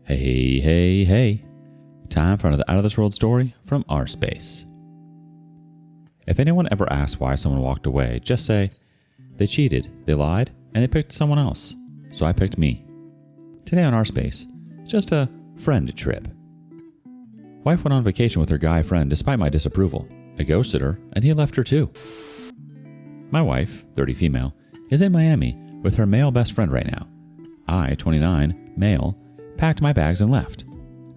Hey, hey, hey. Time for another Out of This World story from rSpace. If anyone ever asks why someone walked away, just say, they cheated, they lied, and they picked someone else. So I picked me. Today on rSpace, just a friend trip. Wife went on vacation with her guy friend despite my disapproval. I ghosted her, and he left her too. My wife, 30 female, is in Miami with her male best friend right now. I, 29, male, packed my bags and left.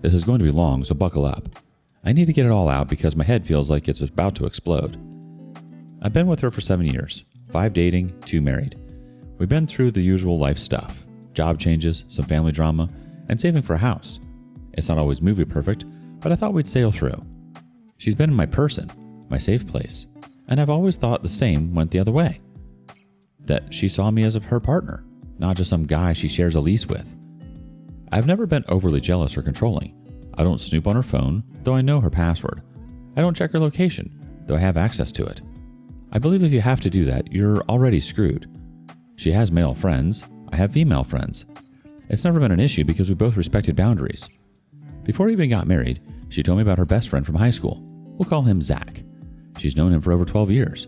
This is going to be long, so buckle up. I need to get it all out because my head feels like it's about to explode. I've been with her for 7 years, 5 dating, 2 married. We've been through the usual life stuff, job changes, some family drama, and saving for a house. It's not always movie perfect, but I thought we'd sail through. She's been my person, my safe place, and I've always thought the same went the other way. That she saw me as her partner, not just some guy she shares a lease with. I've never been overly jealous or controlling. I don't snoop on her phone, though I know her password. I don't check her location, though I have access to it. I believe if you have to do that, you're already screwed. She has male friends. I have female friends. It's never been an issue because we both respected boundaries. Before we even got married, she told me about her best friend from high school. We'll call him Zach. She's known him for over 12 years.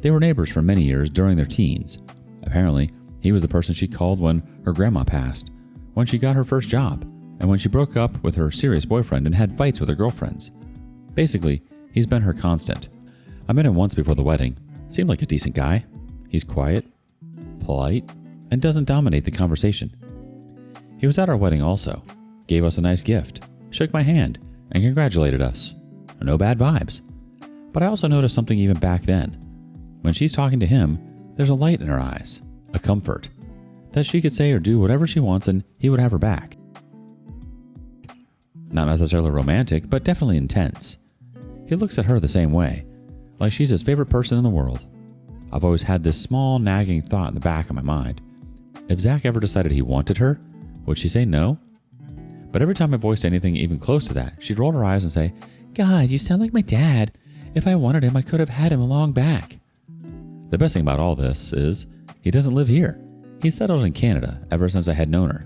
They were neighbors for many years during their teens. Apparently, he was the person she called when her grandma passed, when she got her first job, and when she broke up with her serious boyfriend and had fights with her girlfriends. Basically, he's been her constant. I met him once before the wedding. Seemed like a decent guy. He's quiet, polite, and doesn't dominate the conversation. He was at our wedding also, gave us a nice gift, shook my hand, and congratulated us. No bad vibes. But I also noticed something even back then. When she's talking to him, there's a light in her eyes, a comfort, that she could say or do whatever she wants and he would have her back. Not necessarily romantic, but definitely intense. He looks at her the same way, like she's his favorite person in the world. I've always had this small nagging thought in the back of my mind. If Zach ever decided he wanted her, would she say no? But every time I voiced anything even close to that, she'd roll her eyes and say, God, you sound like my dad. If I wanted him, I could have had him a long back. The best thing about all this is he doesn't live here. He's settled in Canada ever since I had known her.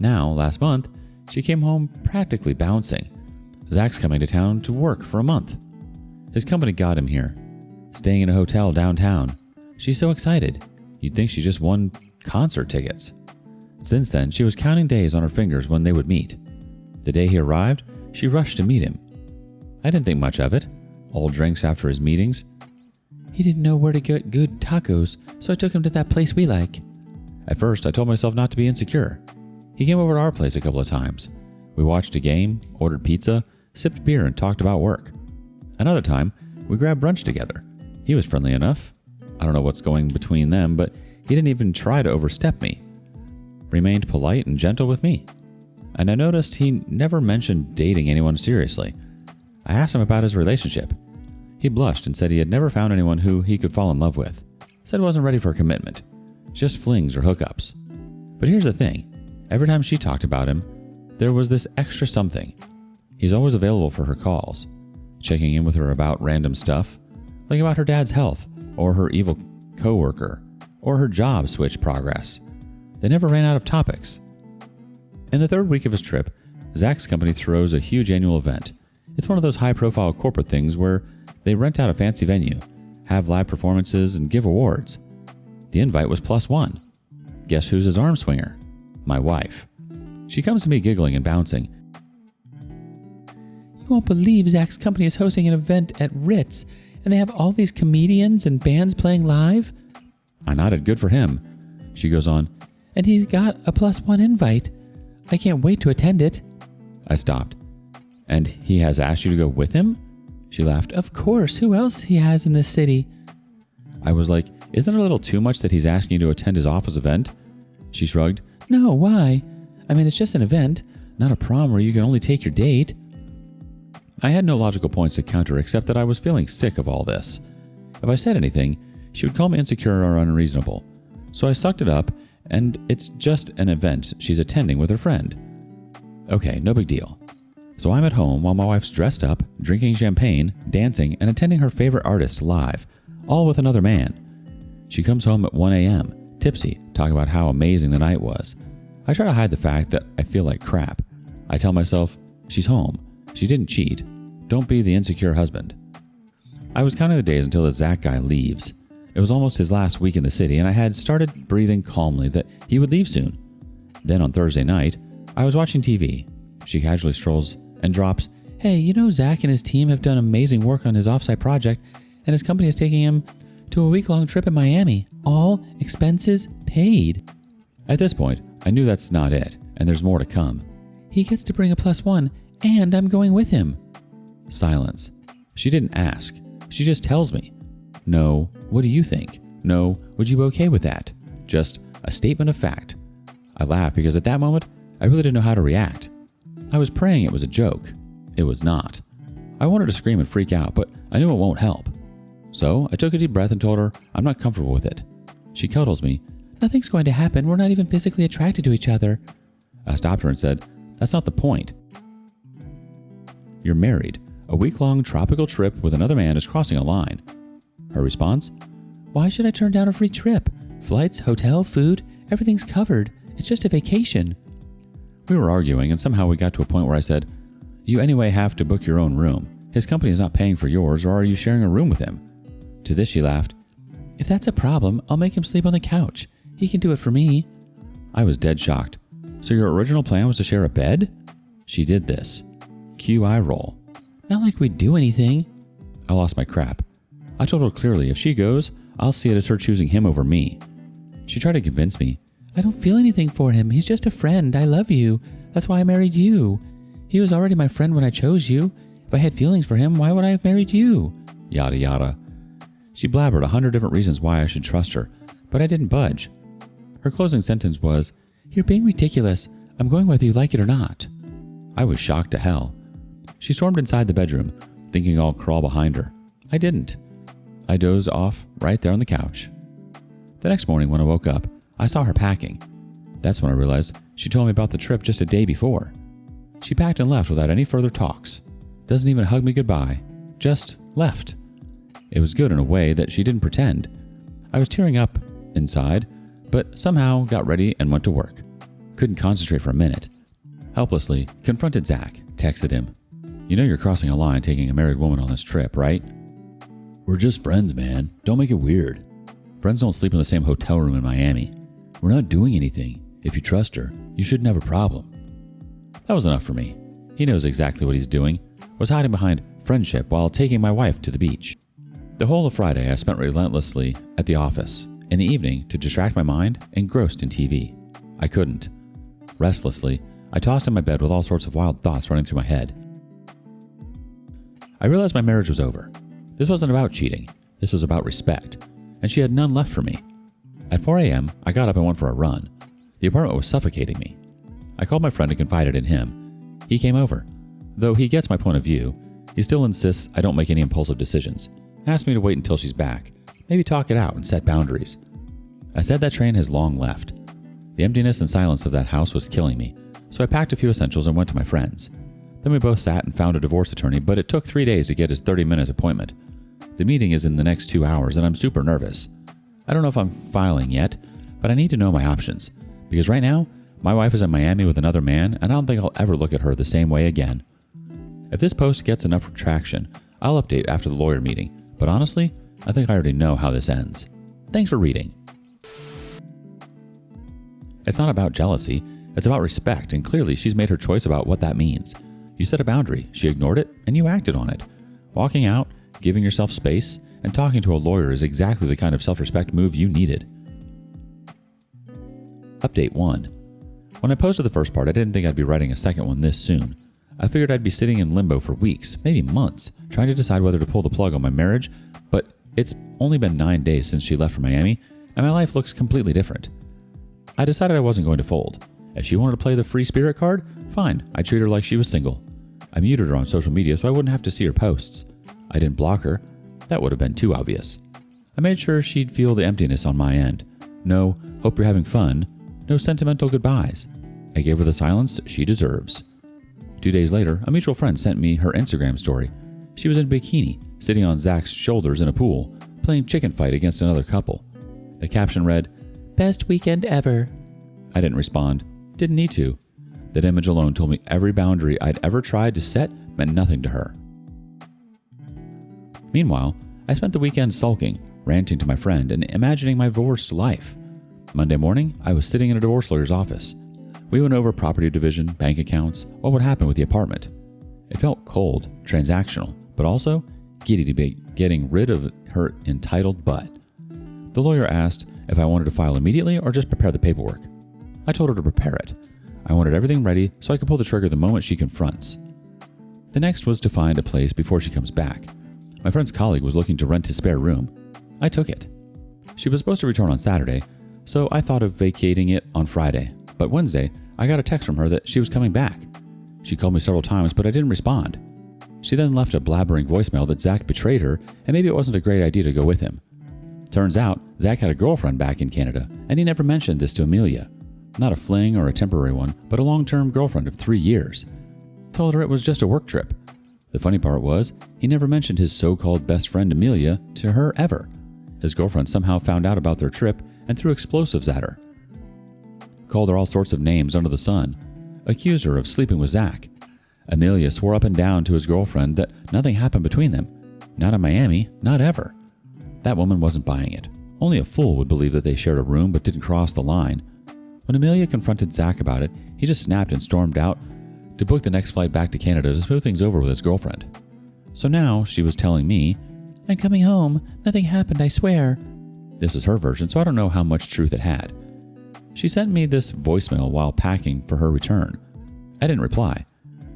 Now, last month, she came home practically bouncing. Zach's coming to town to work for a month. His company got him here, staying in a hotel downtown. She's so excited. You'd think she just won concert tickets. Since then, she was counting days on her fingers when they would meet. The day he arrived, she rushed to meet him. I didn't think much of it. All drinks after his meetings. He didn't know where to get good tacos, so I took him to that place we like. At first, I told myself not to be insecure. He came over to our place a couple of times. We watched a game, ordered pizza, sipped beer, and talked about work. Another time, we grabbed brunch together. He was friendly enough. I don't know what's going between them, but he didn't even try to overstep me. Remained polite and gentle with me. And I noticed he never mentioned dating anyone seriously. I asked him about his relationship. He blushed and said he had never found anyone who he could fall in love with. Said he wasn't ready for a commitment. Just flings or hookups. But here's the thing. Every time she talked about him, there was this extra something. He's always available for her calls, checking in with her about random stuff, like about her dad's health, or her evil coworker, or her job switch progress. They never ran out of topics. In the 3rd week of his trip, Zach's company throws a huge annual event. It's one of those high-profile corporate things where they rent out a fancy venue, have live performances, and give awards. The invite was +1. Guess who's his arm swinger? My wife. She comes to me giggling and bouncing. You won't believe Zach's company is hosting an event at Ritz, and they have all these comedians and bands playing live? I nodded, good for him. She goes on, and he's got a +1 invite. I can't wait to attend it. I stopped. And he has asked you to go with him? She laughed. Of course, who else he has in this city? I was like, isn't it a little too much that he's asking you to attend his office event? She shrugged. No, why? I mean, it's just an event, not a prom where you can only take your date. I had no logical points to counter except that I was feeling sick of all this. If I said anything, she would call me insecure or unreasonable. So I sucked it up, and it's just an event she's attending with her friend. Okay, no big deal. So I'm at home while my wife's dressed up, drinking champagne, dancing, and attending her favorite artist live, all with another man. She comes home at 1 a.m., tipsy, talking about how amazing the night was. I try to hide the fact that I feel like crap. I tell myself, she's home. She didn't cheat. Don't be the insecure husband. I was counting the days until the Zach guy leaves. It was almost his last week in the city, and I had started breathing calmly that he would leave soon. Then on Thursday night, I was watching TV. She casually strolls and drops, "Hey, you know Zach and his team have done amazing work on his offsite project, and his company is taking him to a week-long trip in Miami. All expenses paid." At this point, I knew that's not it, and there's more to come. "He gets to bring a +1, and I'm going with him." Silence. She didn't ask. She just tells me. No, what do you think? No, would you be okay with that? Just a statement of fact. I laughed because at that moment, I really didn't know how to react. I was praying it was a joke. It was not. I wanted to scream and freak out, but I knew it won't help. So I took a deep breath and told her I'm not comfortable with it. She cuddles me. "Nothing's going to happen. We're not even physically attracted to each other." I stopped her and said, "That's not the point. You're married. A week-long tropical trip with another man is crossing a line." Her response? "Why should I turn down a free trip? Flights, hotel, food, everything's covered. It's just a vacation." We were arguing, and somehow we got to a point where I said, "You anyway have to book your own room. His company is not paying for yours, or are you sharing a room with him?" To this she laughed. "If that's a problem, I'll make him sleep on the couch. He can do it for me." I was dead shocked. "So your original plan was to share a bed?" She did this. Cue eye roll. "Not like we'd do anything." I lost my crap. I told her clearly if she goes, I'll see it as her choosing him over me. She tried to convince me. "I don't feel anything for him. He's just a friend. I love you. That's why I married you. He was already my friend when I chose you. If I had feelings for him, why would I have married you?" Yada yada. She blabbered 100 different reasons why I should trust her, but I didn't budge. Her closing sentence was, "You're being ridiculous. I'm going whether you like it or not." I was shocked to hell. She stormed inside the bedroom, thinking I'll crawl behind her. I didn't. I dozed off right there on the couch. The next morning when I woke up, I saw her packing. That's when I realized she told me about the trip just a day before. She packed and left without any further talks. Doesn't even hug me goodbye. Just left. It was good in a way that she didn't pretend. I was tearing up inside, but somehow got ready and went to work. Couldn't concentrate for a minute. Helplessly confronted Zach, texted him. "You know you're crossing a line taking a married woman on this trip, right?" "We're just friends, man. Don't make it weird." "Friends don't sleep in the same hotel room in Miami." "We're not doing anything. If you trust her, you shouldn't have a problem." That was enough for me. He knows exactly what he's doing. Was hiding behind friendship while taking my wife to the beach. The whole of Friday I spent relentlessly at the office. In the evening, to distract my mind, engrossed in TV. I couldn't. Restlessly, I tossed in my bed with all sorts of wild thoughts running through my head. I realized my marriage was over. This wasn't about cheating. This was about respect. And she had none left for me. At 4 a.m., I got up and went for a run. The apartment was suffocating me. I called my friend and confided in him. He came over. Though he gets my point of view, he still insists I don't make any impulsive decisions. Asked me to wait until she's back. Maybe talk it out and set boundaries. I said that train has long left. The emptiness and silence of that house was killing me, so I packed a few essentials and went to my friend's. Then we both sat and found a divorce attorney, but it took 3 days to get his 30-minute appointment. The meeting is in the next 2 hours, and I'm super nervous. I don't know if I'm filing yet, but I need to know my options. Because right now, my wife is in Miami with another man, and I don't think I'll ever look at her the same way again. If this post gets enough traction, I'll update after the lawyer meeting, but honestly, I think I already know how this ends. Thanks for reading. It's not about jealousy, it's about respect, and clearly she's made her choice about what that means. You set a boundary, she ignored it, and you acted on it. Walking out, giving yourself space, and talking to a lawyer is exactly the kind of self-respect move you needed. Update 1. When I posted the first part, I didn't think I'd be writing a second one this soon. I figured I'd be sitting in limbo for weeks, maybe months, trying to decide whether to pull the plug on my marriage, but it's only been 9 days since she left for Miami, and my life looks completely different. I decided I wasn't going to fold. If she wanted to play the free spirit card, fine, I'd treat her like she was single. I muted her on social media so I wouldn't have to see her posts. I didn't block her. That would have been too obvious. I made sure she'd feel the emptiness on my end. No, hope you're having fun. No sentimental goodbyes. I gave her the silence she deserves. 2 days later, a mutual friend sent me her Instagram story. She was in a bikini, sitting on Zach's shoulders in a pool, playing chicken fight against another couple. The caption read, "Best weekend ever." I didn't respond. Didn't need to. That image alone told me every boundary I'd ever tried to set meant nothing to her. Meanwhile, I spent the weekend sulking, ranting to my friend, and imagining my divorced life. Monday morning, I was sitting in a divorce lawyer's office. We went over property division, bank accounts, what would happen with the apartment. It felt cold, transactional, but also giddy to be getting rid of her entitled butt. The lawyer asked if I wanted to file immediately or just prepare the paperwork. I told her to prepare it. I wanted everything ready so I could pull the trigger the moment she confronts. The next was to find a place before she comes back. My friend's colleague was looking to rent his spare room. I took it. She was supposed to return on Saturday, so I thought of vacating it on Friday. But Wednesday, I got a text from her that she was coming back. She called me several times, but I didn't respond. She then left a blabbering voicemail that Zach betrayed her and maybe it wasn't a great idea to go with him. Turns out, Zach had a girlfriend back in Canada, and he never mentioned this to Amelia. Not a fling or a temporary one, but a long-term girlfriend of 3 years. Told her it was just a work trip. The funny part was, he never mentioned his so-called best friend Amelia to her ever. His girlfriend somehow found out about their trip and threw explosives at her. Called her all sorts of names under the sun. Accused her of sleeping with Zach. Amelia swore up and down to his girlfriend that nothing happened between them. Not in Miami, not ever. That woman wasn't buying it. Only a fool would believe that they shared a room but didn't cross the line. When Amelia confronted Zach about it, he just snapped and stormed out to book the next flight back to Canada to smooth things over with his girlfriend. So now she was telling me, "I'm coming home. Nothing happened, I swear." This was her version, so I don't know how much truth it had. She sent me this voicemail while packing for her return. I didn't reply.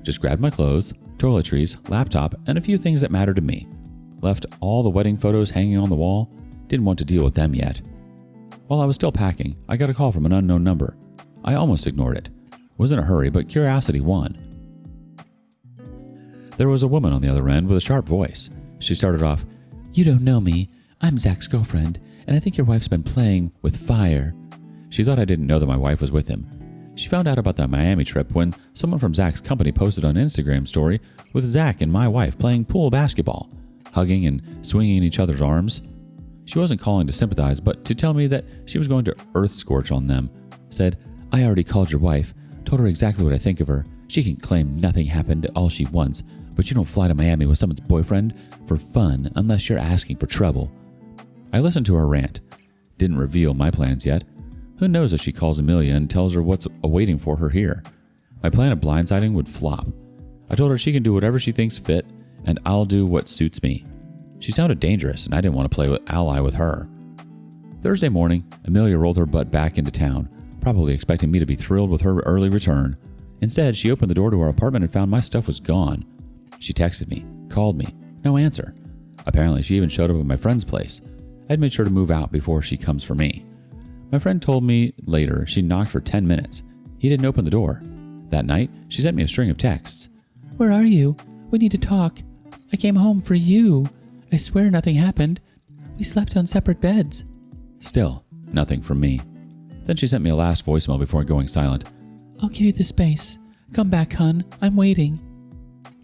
Just grabbed my clothes, toiletries, laptop, and a few things that mattered to me. Left all the wedding photos hanging on the wall. Didn't want to deal with them yet. While I was still packing, I got a call from an unknown number. I almost ignored it. Was in a hurry, but curiosity won. There was a woman on the other end with a sharp voice. She started off, "You don't know me. I'm Zach's girlfriend, and I think your wife's been playing with fire." She thought I didn't know that my wife was with him. She found out about the Miami trip when someone from Zach's company posted an Instagram story with Zach and my wife playing pool basketball, hugging and swinging in each other's arms. She wasn't calling to sympathize, but to tell me that she was going to earth scorch on them. Said, "I already called your wife, told her exactly what I think of her. She can claim nothing happened all she wants, but you don't fly to Miami with someone's boyfriend for fun unless you're asking for trouble." I listened to her rant. Didn't reveal my plans yet. Who knows if she calls Amelia and tells her what's awaiting for her here. My plan of blindsiding would flop. I told her she can do whatever she thinks fit, and I'll do what suits me. She sounded dangerous, and I didn't want to play ally with her. Thursday morning, Amelia rolled her butt back into town, probably expecting me to be thrilled with her early return. Instead, she opened the door to our apartment and found my stuff was gone. She texted me, called me, no answer. Apparently, she even showed up at my friend's place. I'd made sure to move out before she comes for me. My friend told me later she knocked for 10 minutes. He didn't open the door. That night, she sent me a string of texts. "Where are you? We need to talk. I came home for you. I swear nothing happened. We slept on separate beds." Still, nothing from me. Then she sent me a last voicemail before going silent. "I'll give you the space. Come back, hun. I'm waiting."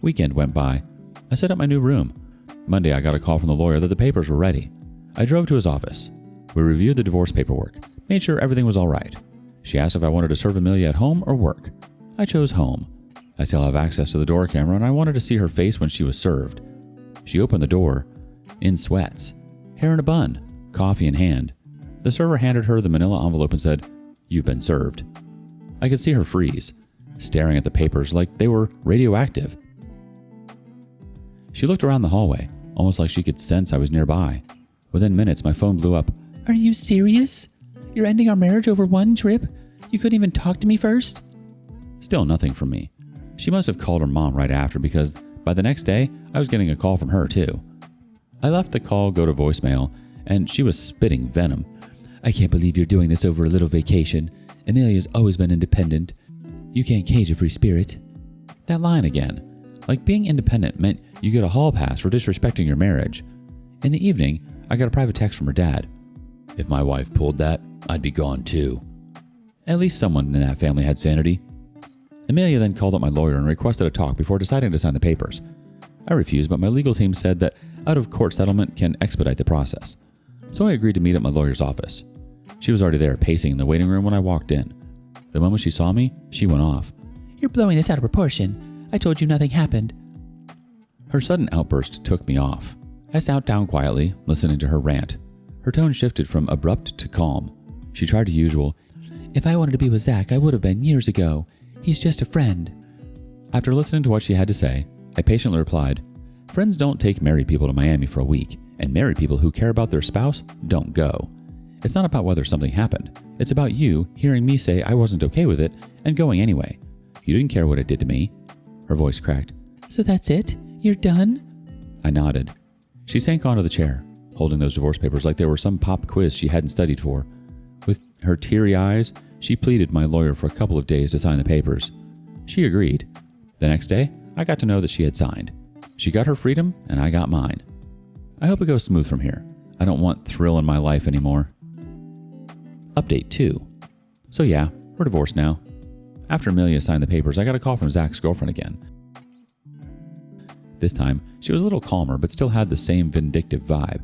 Weekend went by. I set up my new room. Monday, I got a call from the lawyer that the papers were ready. I drove to his office. We reviewed the divorce paperwork, made sure everything was all right. She asked if I wanted to serve Amelia at home or work. I chose home. I still have access to the door camera, and I wanted to see her face when she was served. She opened the door, in sweats, hair in a bun, coffee in hand. The server handed her the manila envelope and said, "You've been served." I could see her freeze, staring at the papers like they were radioactive. She looked around the hallway, almost like she could sense I was nearby. Within minutes, my phone blew up. "Are you serious? You're ending our marriage over one trip? You couldn't even talk to me first?" Still nothing from me. She must have called her mom right after because by the next day, I was getting a call from her too. I left the call go to voicemail, and she was spitting venom. "I can't believe you're doing this over a little vacation. Amelia's always been independent. You can't cage a free spirit." That line again. Like being independent meant you get a hall pass for disrespecting your marriage. In the evening, I got a private text from her dad. "If my wife pulled that, I'd be gone too." At least someone in that family had sanity. Amelia then called up my lawyer and requested a talk before deciding to sign the papers. I refused, but my legal team said that out-of-court settlement can expedite the process. So I agreed to meet at my lawyer's office. She was already there, pacing in the waiting room when I walked in. The moment she saw me, she went off. You're blowing this out of proportion. I told you nothing happened. Her sudden outburst took me off. I sat down quietly, listening to her rant. Her tone shifted from abrupt to calm. She tried the usual, If I wanted to be with Zach, I would have been years ago. He's just a friend. After listening to what she had to say, I patiently replied, Friends don't take married people to Miami for a week, and married people who care about their spouse don't go. It's not about whether something happened. It's about you hearing me say I wasn't okay with it and going anyway. You didn't care what it did to me. Her voice cracked. So that's it? You're done? I nodded. She sank onto the chair, holding those divorce papers like they were some pop quiz she hadn't studied for. With her teary eyes, she pleaded my lawyer for a couple of days to sign the papers. She agreed. The next day, I got to know that she had signed. She got her freedom, and I got mine. I hope it goes smooth from here. I don't want thrill in my life anymore. Update 2. So yeah, we're divorced now. After Amelia signed the papers, I got a call from Zach's girlfriend again. This time, she was a little calmer, but still had the same vindictive vibe.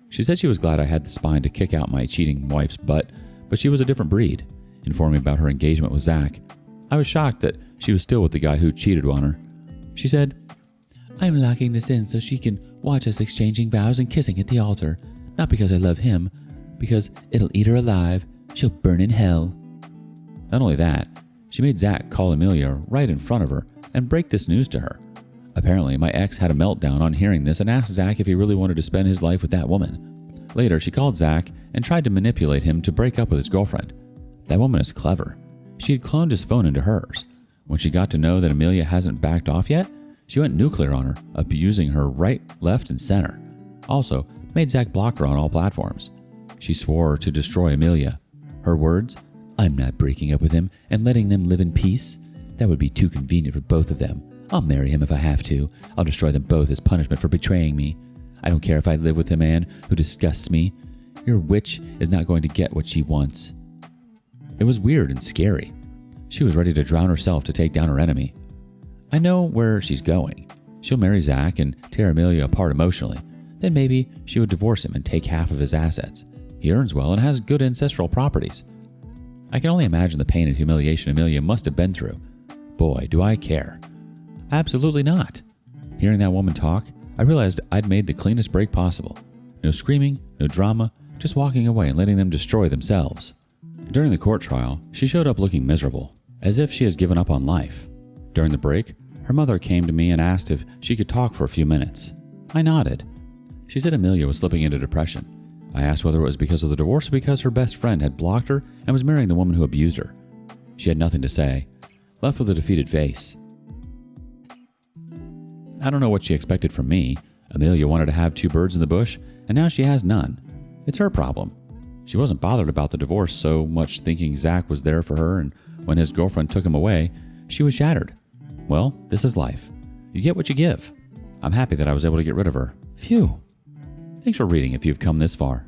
She said she was glad I had the spine to kick out my cheating wife's butt, but she was a different breed, informing me about her engagement with Zach. I was shocked that she was still with the guy who cheated on her. She said, I'm locking this in so she can watch us exchanging vows and kissing at the altar. Not because I love him, because it'll eat her alive. She'll burn in hell. Not only that, she made Zach call Amelia right in front of her and break this news to her. Apparently, my ex had a meltdown on hearing this and asked Zach if he really wanted to spend his life with that woman. Later, she called Zach and tried to manipulate him to break up with his girlfriend. That woman is clever. She had cloned his phone into hers. When she got to know that Amelia hasn't backed off yet, she went nuclear on her, abusing her right, left, and center. Also, made Zach block her on all platforms. She swore to destroy Amelia. Her words, I'm not breaking up with him and letting them live in peace. That would be too convenient for both of them. I'll marry him if I have to. I'll destroy them both as punishment for betraying me. I don't care if I live with a man who disgusts me. Your witch is not going to get what she wants. It was weird and scary. She was ready to drown herself to take down her enemy. I know where she's going. She'll marry Zach and tear Amelia apart emotionally. Then maybe she would divorce him and take half of his assets. He earns well and has good ancestral properties. I can only imagine the pain and humiliation Amelia must have been through. Boy, do I care. Absolutely not. Hearing that woman talk, I realized I'd made the cleanest break possible. No screaming, no drama, just walking away and letting them destroy themselves. During the court trial, she showed up looking miserable, as if she has given up on life. During the break, her mother came to me and asked if she could talk for a few minutes. I nodded. She said Amelia was slipping into depression. I asked whether it was because of the divorce or because her best friend had blocked her and was marrying the woman who abused her. She had nothing to say, left with a defeated face. I don't know what she expected from me. Amelia wanted to have two birds in the bush, and now she has none. It's her problem. She wasn't bothered about the divorce so much, thinking Zach was there for her, and when his girlfriend took him away, she was shattered. Well, this is life. You get what you give. I'm happy that I was able to get rid of her. Phew. Thanks for reading if you've come this far.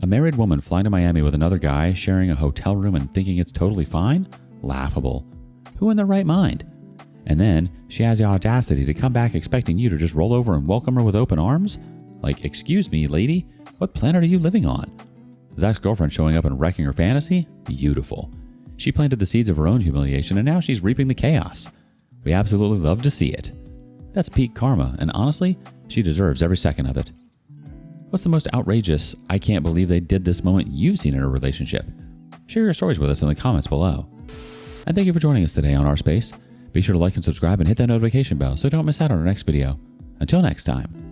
A married woman flying to Miami with another guy, sharing a hotel room and thinking it's totally fine? Laughable. Who in their right mind? And then she has the audacity to come back expecting you to just roll over and welcome her with open arms? Like, excuse me, lady, what planet are you living on? Zach's girlfriend showing up and wrecking her fantasy? Beautiful. She planted the seeds of her own humiliation and now she's reaping the chaos. We absolutely love to see it. That's peak karma, and honestly, she deserves every second of it. What's the most outrageous, I can't believe they did this moment you've seen in a relationship? Share your stories with us in the comments below. And thank you for joining us today on rSpace. Be sure to like and subscribe and hit that notification bell so you don't miss out on our next video. Until next time.